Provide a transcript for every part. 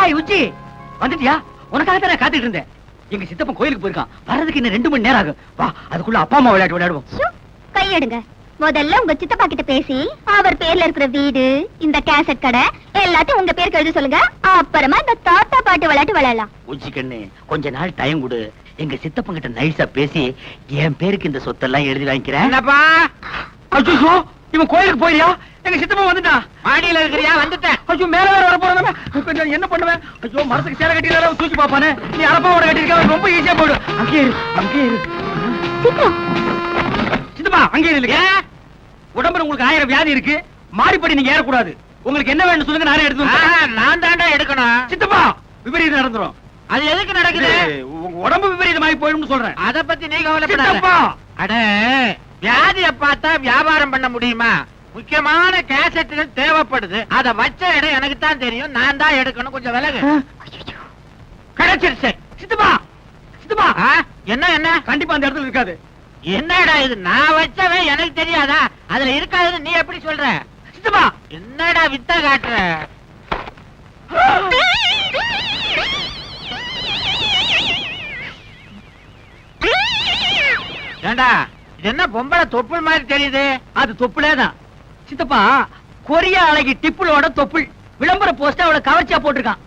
Hi உச்சி, வந்துட்டியா? உனக்காக தான் காத்துட்டு இருந்தேன். எங்க சித்தப்பன் கோயிலுக்கு போயிருக்கான், வர்றதுக்கு இன்னும் 2 மணி நேரம் ஆகும். வா, அதுக்குள்ள அப்பா அம்மா விளையாட்டு விளையாடுவோம். கையெடுங்க. முதல்ல உங்க சித்தப்பா கிட்ட பேசி அவர் பேர்ல இருக்கிற வீடு, இந்த கேசட் கடை எல்லாத்தையும் உங்க பேருக்கு எழுதி சொல்லுங்க. அப்புறமா இந்த தாத்தா பாட்டு விளையாட்டு விளையாடலாம். உச்சி கண்ணு, கொஞ்ச நாள் டைம் கொடு. எங்க சித்தப்பன் கிட்ட நைஸா பேசி என் பேருக்கு இந்த சொத்தெல்லாம் எழுதி வாங்கிக்கிறேன். ஐயோ, இவன் கோயிலுக்கு போயியா? எங்க சித்தப்பன் வந்துட்டான். மாடியில இருக்கிறியா? வந்துட்டேன். ஐயோ, மேல வேற வர போறேன். என்ன பண்ணுவேன்? ஐயோ, மரத்துக்கு சேலை கட்டில தூக்கி பாப்பானே. நீ அரப்பாவோட கட்டிருக்க, ரொம்ப ஈஸியா போடு. அங்கே இரு, அங்கே இரு. சித்தப்பா, அங்கே இல்லையா? உடம்புல உங்களுக்கு 1000 வியாதி இருக்கு. மாடிப்படி நீங்க ஏறக்கூடாது. உங்களுக்கு என்ன வேணும் சொல்லுங்க, நானே எடுத்து. நான் தாண்டா எடுக்கணும். சித்தப்பா, விபரீதம் நடந்துரும். அது எதுக்கு நடக்குது? உங்க உடம்பு விபரீதமாகி போயிடும் சொல்றேன். அத பத்தி நீ கவலைப்படாத. அட, வியாதியை பார்த்தா வியாபாரம் பண்ண முடியுமா? முக்கியமான கேசட்டுகள் தேவைப்படுது. அத வச்ச இடம் எனக்கு தான் தெரியும். நான் தான் எடுக்கணும். கொஞ்சம் விலகு. கிடைச்சிருச்சு. சித்தப்பா, சித்தப்பா, என்ன என்ன? கண்டிப்பா அந்த இடத்துல இருக்காது. என்னடா இது? நான் வச்சவன் எனக்கு தெரியாதா? அதுல இருக்காதுன்னு நீ எப்படி சொல்ற? சித்தப்பா, என்னடா வித்த காட்டுற? ஏண்டா, இது என்ன பொம்பளை தொப்புள் மாதிரி தெரியுது? அது தொப்புளேதான் சித்தப்பா. கொரியா அழகி டிப்புளோட தொப்புள். விளம்பர போஸ்ட் அவளை கவர்ச்சியா போட்டிருக்கான்.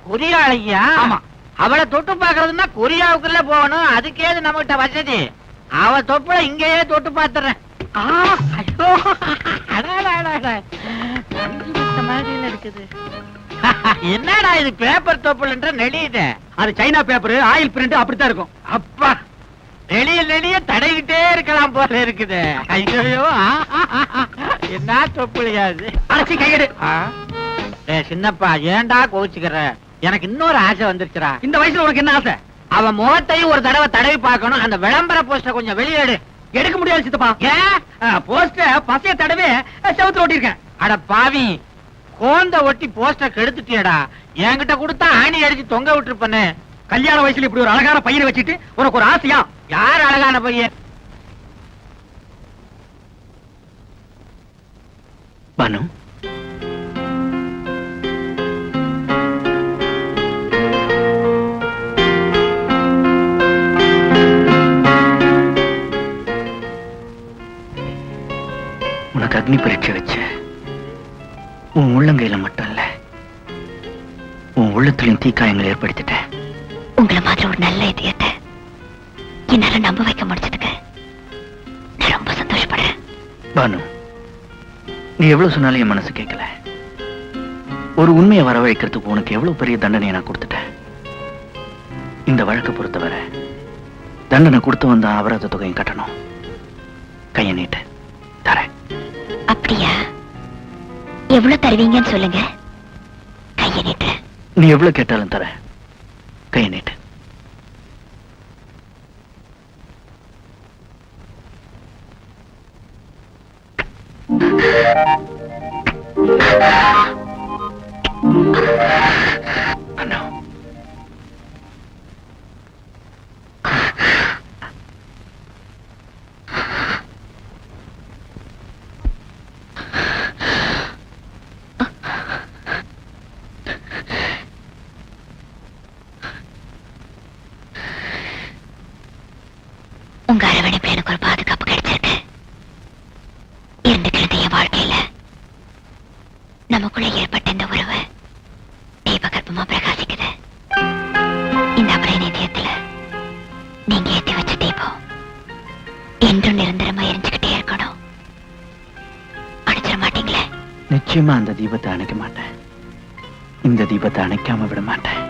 கொரியா அழகியா? ஆமா. அவளை தொட்டு பாக்குறதுன்னா கொரியாவுக்குள்ள போகணும். அதுக்கேது நம்ம கிட்ட வசதி. அவ தொப்புள இங்கேயே தொட்டு பாத்துறேன். என்னடா இது? பேப்பர் தொப்புள்ன்ற நெளியுது. அது சைனா பேப்பர், ஆயில் பிரிண்ட் அப்படித்தான் இருக்கும். அப்பா, நெளிய நெளிய தடைகிட்டே இருக்கலாம் போல இருக்குது. ஐயோ, என்ன தொப்புளியாது? அழைச்சி கையெடு. சின்னப்பா, ஏன்டா கோச்சுக்கிற? எனக்கு இன்னொரு ஆசை வந்துருச்சுடா. இந்த வயசுல உனக்கு என்ன ஆசை? அவன் முகத்தையும் ஒரு தடவை தடவி பார்க்கணும். அந்த விளம்பர போஸ்டர் கொஞ்சம் வெளியேடு. எடுக்க முடியாது சித்தப்பா. ஏன்? போஸ்டர் பசைய தடவை செவுத்துல ஒட்டிருக்கேன். அட பாவி, கோந்த ஒட்டி போஸ்டர் கெடுத்துட்டியடா. என்கிட்ட கொடுத்தா ஆணி அடிச்சு தொங்க விட்டுருப்பனே. கல்யாண வயசுல இப்படி ஒரு அழகான பையனை வச்சுட்டு உனக்கு ஒரு ஆசையா? யார் அழகான பையன்? பானு, உனக்கு அக்னி பரீட்சை வச்ச உன் உள்ளங்கையில மட்டும் இல்ல, உன் உள்ளத்திலும் தீக்காயங்கள் ஏற்படுத்திட்டேன். உங்களை மாதிரி ஒரு நல்ல இதயத்தை என்னால நம்ப வைக்க முடிச்சதுக்கு நான் ரொம்ப சந்தோஷப்படுறேன். பானு, நீ எவ்வளவு சொன்னாலும் என் மனசு கேட்கல. ஒரு உண்மையை வரவழைக்கிறதுக்கு உனக்கு எவ்வளவு பெரிய தண்டனையை நான் கொடுத்துட்டேன். இந்த வழக்கை பொறுத்தவரை தண்டனை கொடுத்து வந்த அபராத தொகையும் கட்டணும். கையை நீட்டு தரேன். அப்படியா? எவ்வளவு தருவீங்கன்னு சொல்லுங்க, கையை நீட்டு. நீ எவ்வளவு கேட்டாலும் தரேன். கையை நீட்டு. உங்க அரவணைப்புல எனக்கு ஒரு பாதுகாப்பு கிடைச்சிருக்கு. இருந்துக்கிறது என் வாழ்க்கையில நமக்குள்ள ஏற்பட்ட இந்த உறவு தீபகற்பமா பிரகாசிக்குது. இந்த அபரை நிதியத்துல நீங்க ஏத்தி வச்ச தீபம் என்றும் நிரந்தரமா எரிஞ்சுக்கிட்டே இருக்கணும். அணைச்சிட மாட்டீங்களே? நிச்சயமா அந்த தீபத்தை அணைக்க மாட்டேன். இந்த தீபத்தை அணைக்காம விட மாட்டேன்.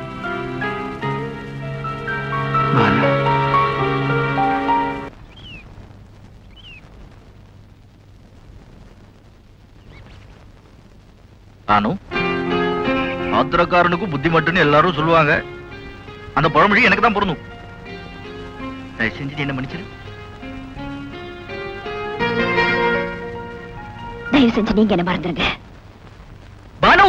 நானும் ஆத்திரக்காரனுக்கும் புத்தி மட்டும்னு எல்லாரும் சொல்லுவாங்க. அந்த பழமொழி எனக்கு தான் பொருந்தும். செஞ்சு என்ன மன்னிச்சிரு. தயவு செஞ்சு நீங்க என்ன மறந்துருங்க. பானு,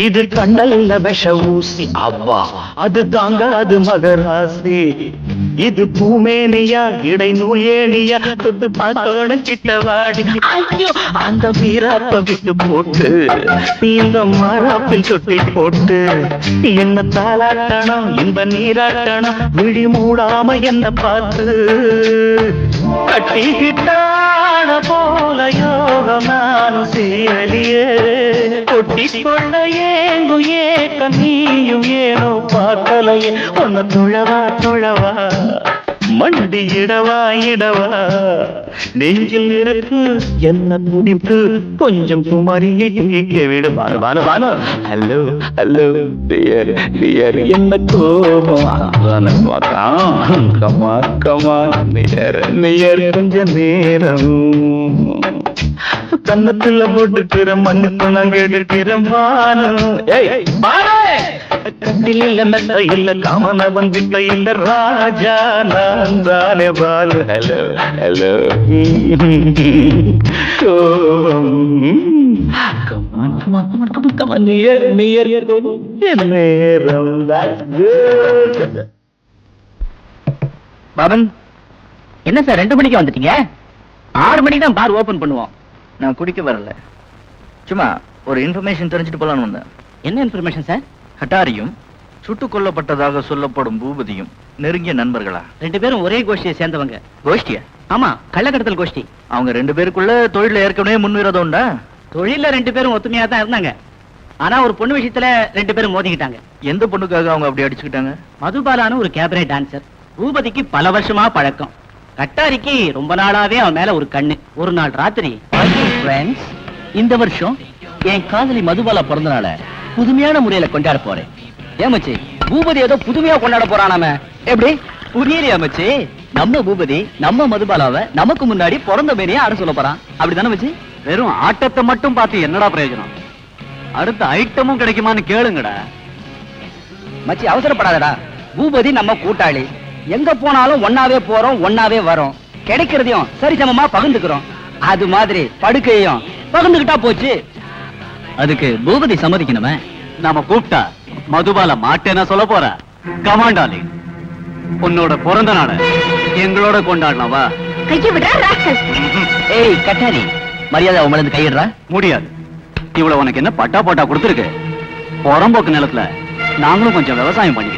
இது கண்ணல்ல விஷ ஊசி அவ்வா அது தாங்காது மகராசி இது பூமேனியா இடை நூயேனியா கிட்டவாடி ஐயோ அந்த வீராப்ப விட்டு போட்டு இந்த மாறாப்பில் சுட்டி போட்டு என்ன தாளாட்டணும் இந்த நீராட்டணும் விழி மூடாம என்ன பார்த்து கட்டிக்கிட்டான போல யோகம் நானும் சேரலியே கொட்டி கொள்ள ஏங்கு ஏக்க நீயும் ஏனோ பார்க்கலையே உன்ன துழவா துழவா மண்டி இடவா இடவா நெஞ்சில் இருக்கு என்ன துடிப்பு கொஞ்சம் குமரியை தூக்க விடு Banu Banu Banu hello hello dear dear என்ன கோபம் கமா கமா நியர் நியர் கொஞ்ச நேரம் கண்ணத்துல போட்டுக்கிற மண்ணுக்கு நான் கேட்டுக்கிறேன் பானு கட்டில் இல்ல காமன வந்தில்ல இல்ல ராஜா நான் தானே பாலு ஹலோ ஹலோ பாபன், என்ன சார் 2 மணிக்கு வந்துட்டீங்க? 6 மணிக்கு தான் பார் ஓபன் பண்ணுவோம். நான் குடிக்க வரல, சும்மா ஒரு இன்ஃபர்மேஷன் தெரிஞ்சுட்டு போலான்னு வந்தேன். என்ன இன்ஃபர்மேஷன் சார்? ஹட்டாரியும் சுட்டுக் கொல்லப்பட்டதாக சொல்லப்படும் பூபதியும் நெருங்கிய நண்பர்களா? 2 பேரும் ஒரே கோஷ்டியை சேர்ந்தவங்க. கோஷ்டியா? ஆமா, கள்ளக்கடத்தல் கோஷ்டி. அவங்க 2 பேருக்குள்ள தொழில ஏற்கனவே முன்விரோதம் உண்டா? தொழில 2 பேரும் ஒத்துமையா தான் இருந்தாங்க. ஆனா ஒரு பொண்ணு விஷயத்துல 2 பேரும் மோதிக்கிட்டாங்க. எந்த பொண்ணுக்காக அவங்க அப்படி அடிச்சுக்கிட்டாங்க? மதுபாலான்னு ஒரு கேபரே டான்சர். பூபதிக்கு பல வருஷமா பழக்கம். கட்டாரிக்கு ரொம்ப நாளாவே அவன் மேல ஒரு கண்ணு. ஒரு நாள் ராத்திரி, இந்த வருஷம் என் காதலி மதுபாலா பிறந்த நாள புதுமையான முறையில கொண்டாட போறேன். ஏமச்சி, பூபதி ஏதோ புதுமையா கொண்டாட போறானாம. எப்படி புரியலையா மச்சி? நம்ம பூபதி நம்ம மதுபாலாவை நமக்கு முன்னாடி பிறந்த மேனியா ஆட சொல்ல போறான். அப்படிதானே மச்சி? வெறும் ஆட்டத்தை மட்டும் பார்த்து என்னடா பிரயோஜனம்? அடுத்த ஐட்டமும் கிடைக்குமான்னு கேளுங்கடா. மச்சி அவசரப்படாதடா. பூபதி நம்ம கூட்டாளி. எங்க போனாலும் ஒன்னாவே போறோம், ஒன்னாவே வரோம். கிடைக்கிறதையும் சரிசமமா பகிர்ந்துக்கிறோம். அது மாதிரி படுக்கையும் பகிர்ந்துகிட்டா போச்சு. அதுக்கு பூபதி சம்மதிக்கணுமே. நாம கூப்பிட்டா மதுபால மாட்டேன்னா சொல்ல போற. கமாண்டாலி, உன்னோட பிறந்த நாள எங்களோட கொண்டாடலாம் வா. கையை விடுறா ராஸ்கல். ஏய் கட்டாரி, மரியாதை அவன் மேல கையிடுறா. முடியாது. இவ்வளவு உனக்கு என்ன பட்டா போட்டா கொடுத்துருக்கு? புறம்போக்கு நிலத்துல நாங்களும் கொஞ்சம் விவசாயம் பண்ணிக்கிறோம்.